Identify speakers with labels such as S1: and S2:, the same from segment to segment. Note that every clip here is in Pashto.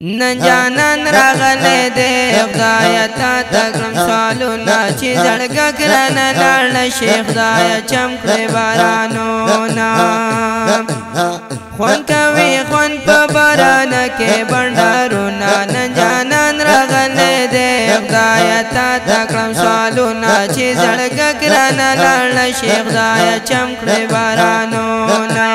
S1: نن جانان راغله دې خدای تا تکرم سوالونه چې زړګ ګران لاړ شي خدای چم کړې بارانو نا خون کوي خون په باران کې بندارونه نن جانان راغله دې خدای تا تکرم سوالونه چې زړګ ګران لاړ شي خدای چم کړې بارانو نا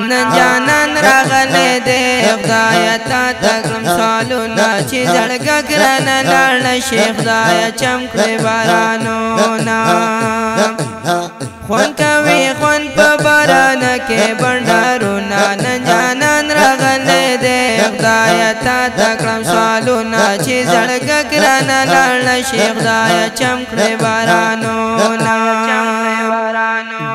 S1: نن جانان راغله دې خدای تا تکرم سوالونه چې زړګ ګران لاړ شي خدای چم کړې بارانو نا خون کوي خون په باران کې بندارونه نن جانان راغله دې خدای تا تکرم سوالونه چې زړګ ګران لاړ شي خدای چم کړې بارانو نا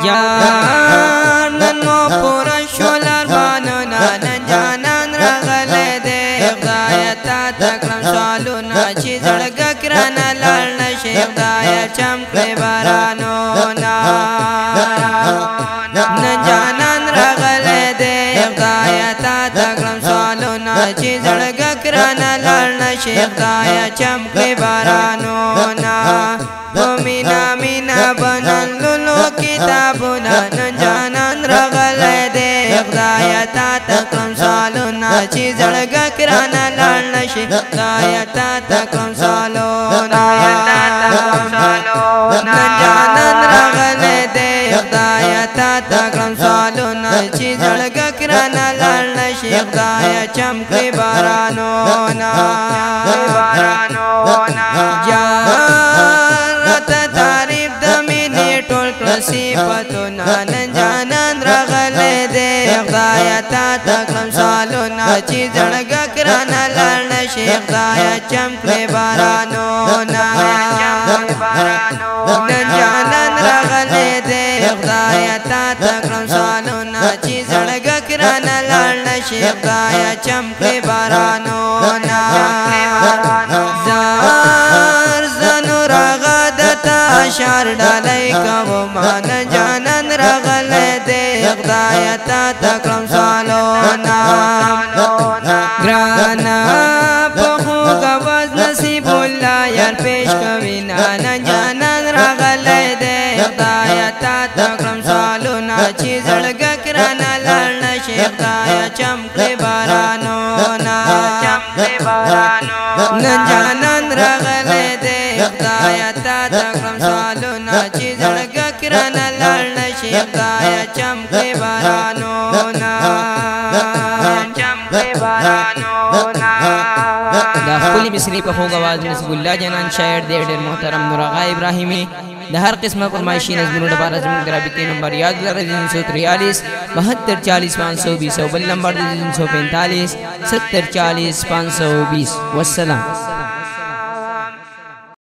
S1: جانان مو پورا شولار بانونا نن جانان راغله دې خدای تا تکرم سوالونه چې زړګ ګران لاړ شي خدای چم کړې بارانو نا نن جانان راغله دې خدای تا تکرم سوالونه چې زړګ ګران لاړ شي خدای چم کړې بارانو نا مینا مینا بنن لولو کتابونه نن جانان راغله دې خدای تا تکرم سوالونه چې زړګ ګران لاړ شي خدای تا تکرم سوالونه نن جانان راغله دې خدای تا تکرم سوالونه چې زړګ ګران لاړ شي خدای چم کړې بارانو نا صفتنا نن جانان راغله دې خدای تا تکرم سوالونه چې زړګ ګران لاړ شي خدای چم کړې بارانو نا نن جانان راغله دې خدای تا تکرم سوالونه چې زړګ ګران لاړ شي خدای چم کړې بارانو نا زنو راغدتا شار ډالای کو مان جانان راغله دې خدای تا تکرم سوالونه ګرانا په خو غواز نصیب الله یار پیش کوي نن جانان راغله دې خدای تا تکرم سوالونه چې زړګ ګران لاړ شي خدای چم کړې بارانو نا نن جانان راغله دې خدای تا تکرم سوالونه چې زړګ ګران لاړ شي خدای چم کړې بارانو نا دا خپل مصری په خوږ आवाज نصیب الله جنان شاعر دې ډېر محترم نورغا ابراهیمی د هر قسمه فرمایشي نظمونو لپاره زموږ د رابطې نمبر یاد لرئ 343 72 40 520 او بل نمبر 345 70 40 520 والسلام.